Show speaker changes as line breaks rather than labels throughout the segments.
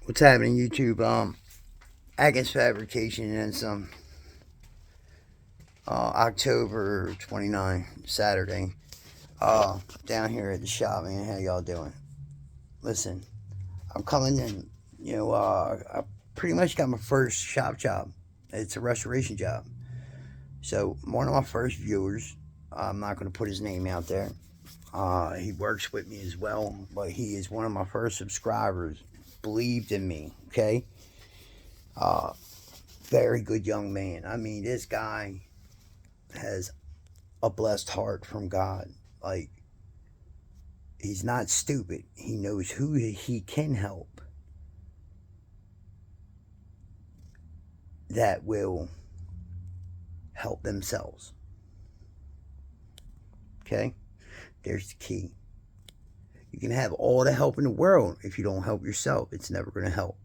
What's happening, YouTube? Atkins Fabrication and some October 29, Saturday. Down here at the shop, man. How y'all doing? Listen, I'm coming in. I pretty much got my first shop job. It's a restoration job. So one of my first viewers, I'm not going to put his name out there. He works with me as well, but he is one of my first subscribers. Believed in me, okay? Uh, Very good young man. I mean, this guy has a blessed heart from God. Like, he's not stupid. He knows who he can help that will help themselves. Okay? There's the key. You can have all the help in the world. If you don't help yourself, it's never going to help.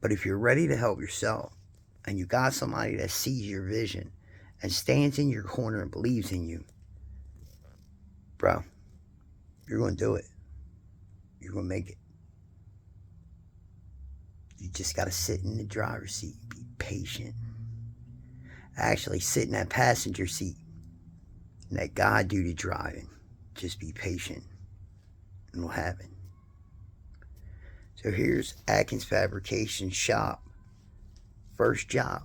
But if you're ready to help yourself, and you got somebody that sees your vision and stands in your corner and believes in you, bro, you're going to do it. You're going to make it. You just got to sit in the driver's seat. Be patient. Actually, sit in that passenger seat and let God do the driving. Just be patient and it'll happen. So here's Atkins Fabrication Shop. First job.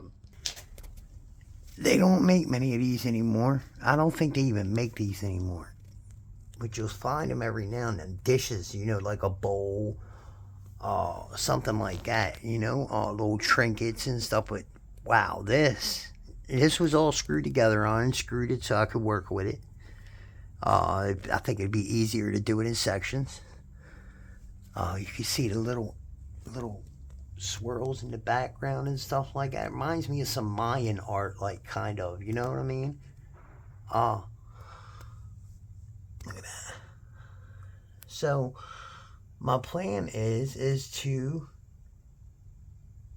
They don't make many of these anymore. I don't think they even make these anymore. But you'll find them every now and then. Dishes, like a bowl, something like that, little trinkets and stuff. But wow, this was all screwed together. I unscrewed it so I could work with it. I think it'd be easier to do it in sections. You can see the little swirls in the background and stuff like that. It reminds me of some Mayan art, like, kind of, you know what I mean? Look at that. So my plan is to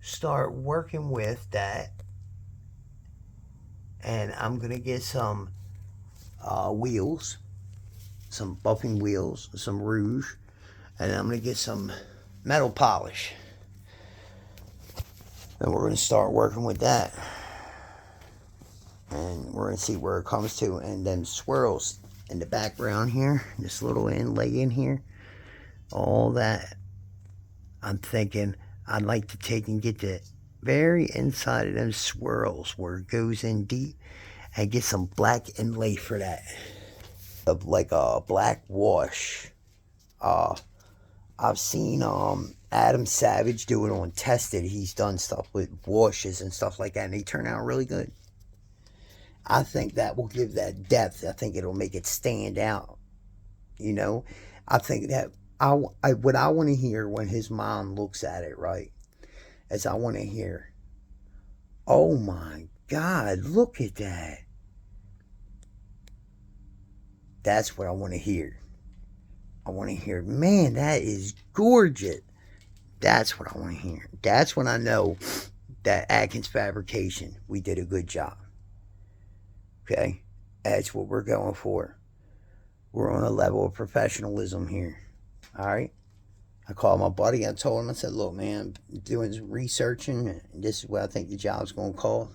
start working with that, and I'm gonna get some wheels, some buffing wheels, some rouge, and I'm gonna get some metal polish, and we're gonna start working with that, and we're gonna see where it comes to. And then swirls in the background here, this little inlay in here, all that, I'm thinking I'd like to take and get the very inside of them swirls where it goes in deep, and get some black inlay for that, of like a black wash. I've seen Adam Savage do it on Tested. He's done stuff with washes and stuff like that, and they turn out really good. I think that will give that depth. I think it'll make it stand out. I think that what I want to hear when his mom looks at it, right, is I want to hear, "Oh my God, look at that." That's what I want to hear. I want to hear, "Man, that is gorgeous." That's what I want to hear. That's when I know that Atkins Fabrication, we did a good job. Okay? That's what we're going for. We're on a level of professionalism here. Alright? I called my buddy. I told him, I said, "Look, man, I'm doing some researching. And this is what I think the job's going to call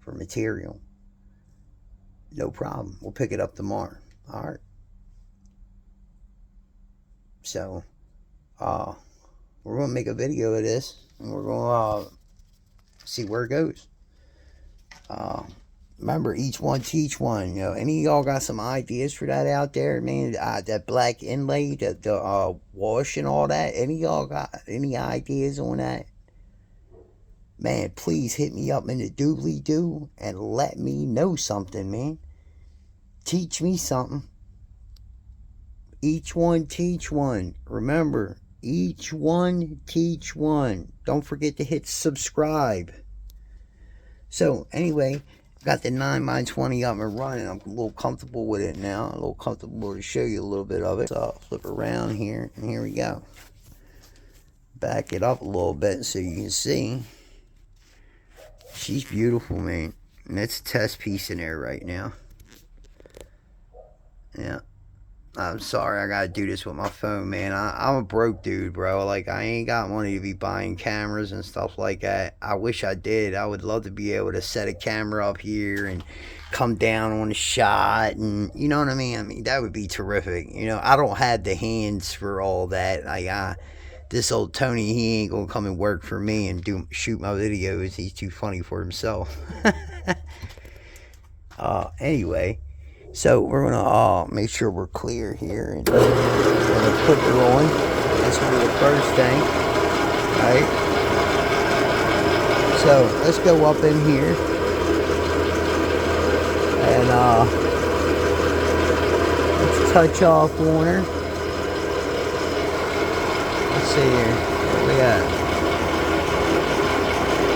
for material." No problem. We'll pick it up tomorrow. Alright? So, we're going to make a video of this, and we're going to see where it goes. Remember, each one teach one. Any of y'all got some ideas for that out there, man? That black inlay, the wash and all that. Any of y'all got any ideas on that? Man, please hit me up in the doobly-doo and let me know something, man. Teach me something. Each one teach one. Remember, each one teach one. Don't forget to hit subscribe. So, anyway, got the 9x20 up and running. I'm a little comfortable with it now. A little comfortable to show you a little bit of it. So I'll flip around here, and here we go. Back it up a little bit so you can see. She's beautiful, man. And that's a test piece in there right now. Yeah. I'm sorry, I gotta do this with my phone, man. I'm a broke dude, bro. Like, I ain't got money to be buying cameras and stuff like that. I wish I did. I would love to be able to set a camera up here and come down on a shot, and you know what I mean? I mean, that would be terrific. You know, I don't have the hands for all that. Like, this old Tony, he ain't gonna come and work for me and shoot my videos. He's too funny for himself. Anyway. So we're gonna make sure we're clear here, and we're gonna put it on. That's gonna be the first thing, right? So let's go up in here, and let's touch off on her. Let's see here, what we got?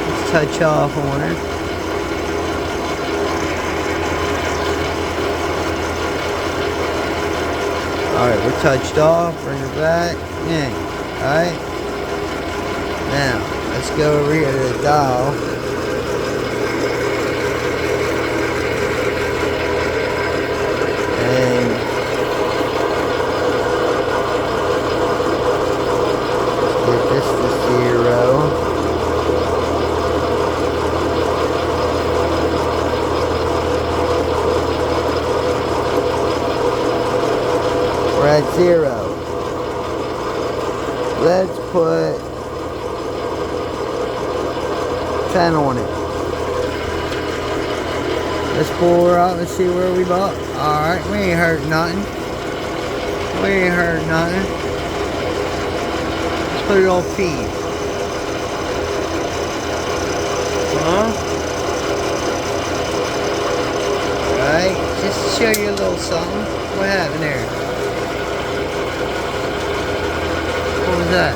Let's touch off on her. Alright, we're touched off, bring her back in. Alright. Now, let's go over here to the dial. And let's get this to 0. We're at 0. Let's put 10 on it. Let's pull her out and see where we bought. Alright, we ain't hurt nothing. We ain't hurt nothing. Let's put it on feed. Alright, just to show you a little something. What happened there? What was that?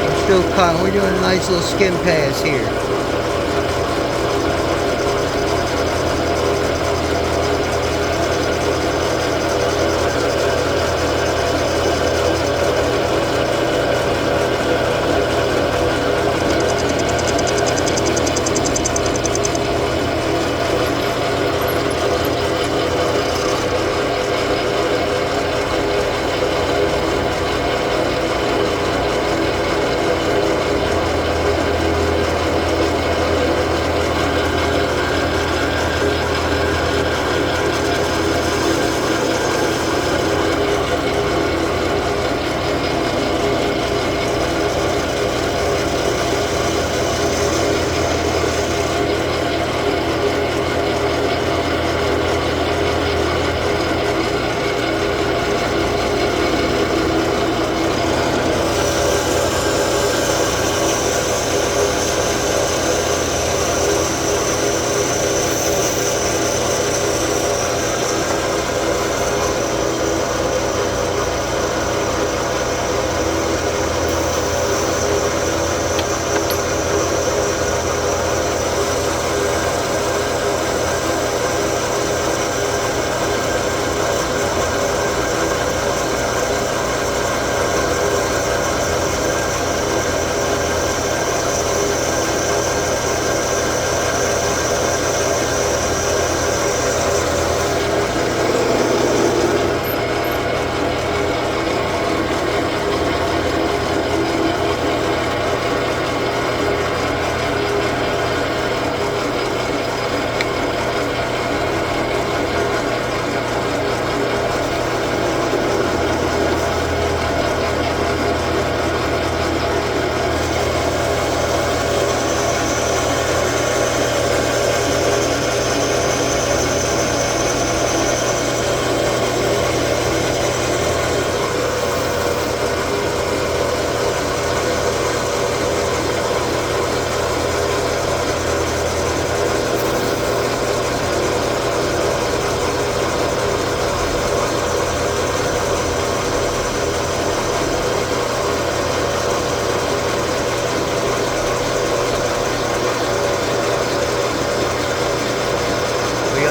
We're still caught. We're doing a nice little skin pass here.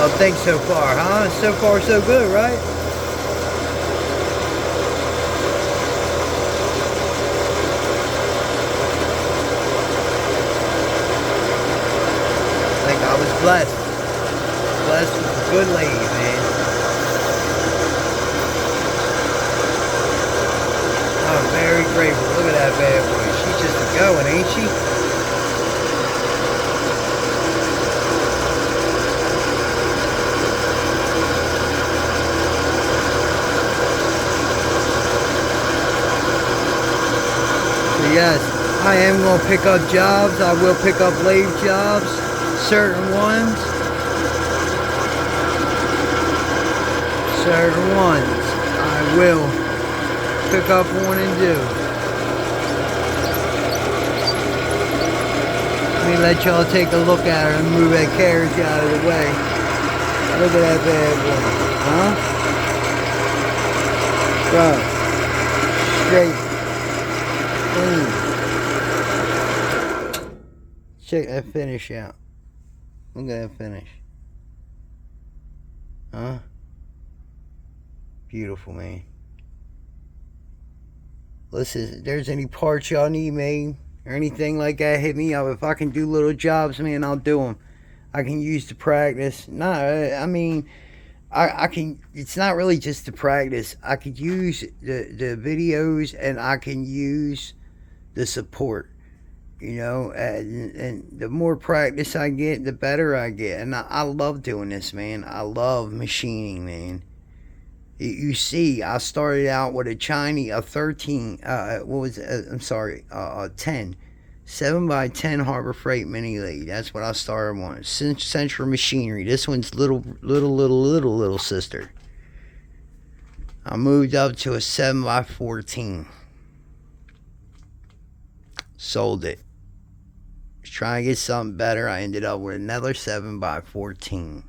y'all think so far, huh? So far, so good, right? I was blessed. Blessed with a good lady, man. I'm very grateful. Look at that bad boy. She's just a going, ain't she? So yes, I am going to pick up jobs. I will pick up lathe jobs. Certain ones. Certain ones. I will pick up one and do. Let me let y'all take a look at her and move that carriage out of the way. Look at that bad boy. Huh? Bro. Straight. Clean. Check that finish out. Look at that finish. Huh? Beautiful, man. Listen, if there's any parts y'all need made or anything like that, hit me up. If I can do little jobs, man, I'll do them. I can use the practice. I mean, I can. It's not really just the practice. I could use the videos, and I can use the support. You know, and the more practice I get, the better I get. And I love doing this, man. I love machining, man. You see, I started out with a 13, what was it? I'm sorry, 10. 7x10 Harbor Freight mini lathe. That's what I started on. Central Machinery. This one's little sister. I moved up to a 7x14. Sold it. Was trying to get something better. I ended up with another 7x14.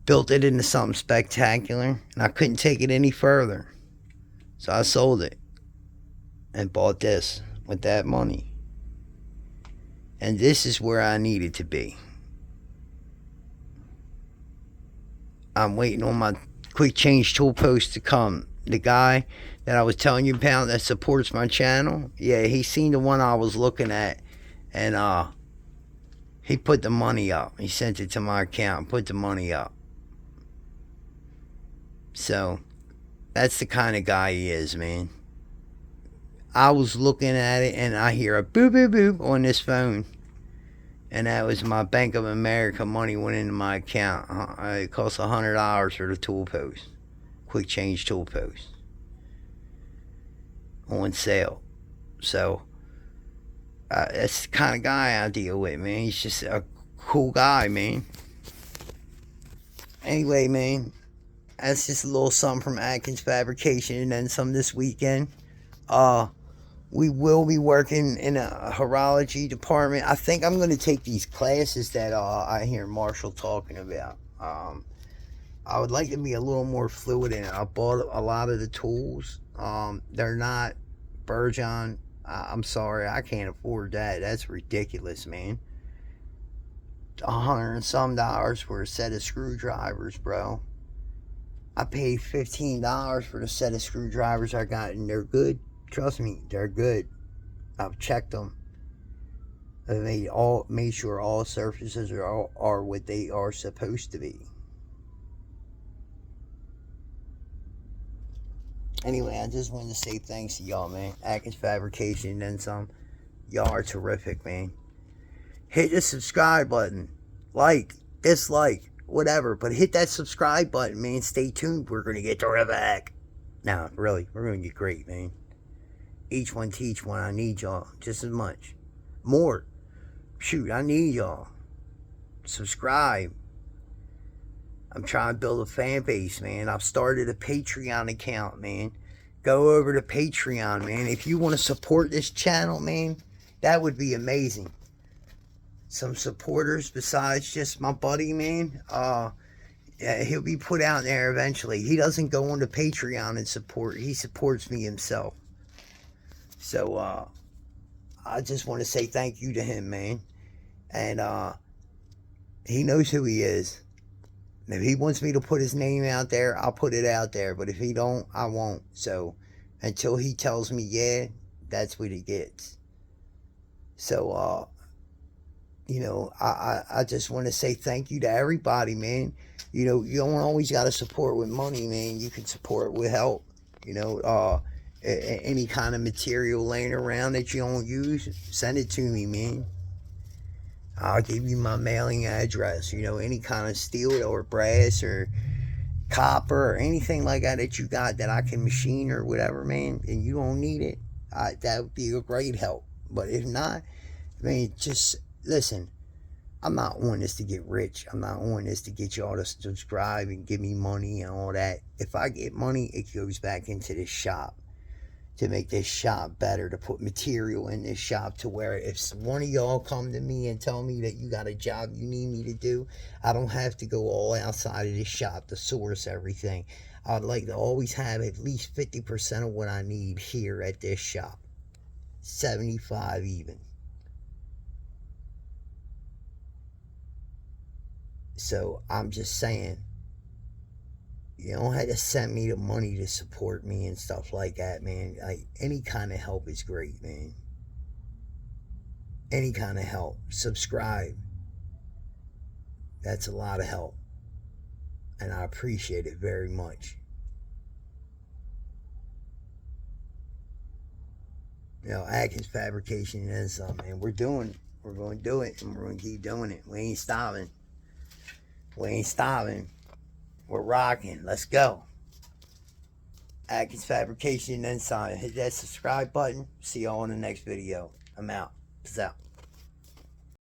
Built it into something spectacular, and I couldn't take it any further. So I sold it and bought this with that money. And this is where I needed to be. I'm waiting on my quick change tool post to come. The guy that I was telling you about that supports my channel, yeah, he seen the one I was looking at, and he put the money up. He sent it to my account, put the money up. So, that's the kind of guy he is, man. I was looking at it, and I hear a boop, boop, boop on this phone. And that was my Bank of America money went into my account. It cost $100 for the tool post. Quick change tool post. On sale. So, that's the kind of guy I deal with, man. He's just a cool guy, man. Anyway, man. That's just a little something from Atkins Fabrication, and then some this weekend. We will be working in a horology department. I think I'm going to take these classes that I hear Marshall talking about. I would like to be a little more fluid in it. I bought a lot of the tools. They're not Burgeon. I'm sorry, I can't afford that. That's ridiculous, man. $100 and some for a set of screwdrivers, bro. I paid $15 for the set of screwdrivers I got, and they're good. Trust me, they're good. I've checked them. I made sure all surfaces are what they are supposed to be. Anyway, I just wanted to say thanks to y'all, man. Atkins Fabrication and then some. Y'all are terrific, man. Hit the subscribe button. Like, dislike, whatever. But hit that subscribe button, man. Stay tuned. We're going to get terrific. No, really. We're going to get great, man. Each one teach one. I need y'all just as much. More. Shoot, I need y'all. Subscribe. I'm trying to build a fan base, man. I've started a Patreon account, man. Go over to Patreon, man. If you want to support this channel, man, that would be amazing. Some supporters besides just my buddy, man. He'll be put out there eventually. He doesn't go on to Patreon and support. He supports me himself. So, I just want to say thank you to him, man. And, he knows who he is. If he wants me to put his name out there, I'll put it out there. But if he don't, I won't. So, until he tells me, yeah, that's what he gets. So, You know, I just want to say thank you to everybody, man. You know, you don't always got to support with money, man. You can support with help. You know, any kind of material laying around that you don't use, send it to me, man. I'll give you my mailing address. You know, any kind of steel or brass or copper or anything like that that you got that I can machine or whatever, man, and you don't need it, that would be a great help. But if not, man, just listen. I'm not on this to get rich. I'm not on this to get y'all to subscribe and give me money and all that. If I get money, it goes back into this shop to make this shop better, to put material in this shop to where if one of y'all come to me and tell me that you got a job you need me to do, I don't have to go all outside of this shop to source everything. I'd like to always have at least 50% of what I need here at this shop. 75 even. So I'm just saying, you don't have to send me the money to support me and stuff like that, man. Like, any kind of help is great, man. Any kind of help. Subscribe. That's a lot of help. And I appreciate it very much. You know, Atkins Fabrication and some, man. We're going to do it, and we're going to keep doing it. We ain't stopping. We ain't stopping. We're rocking. Let's go. Atkins Fabrication and Sign. Hit that subscribe button. See y'all in the next video. I'm out. Peace out.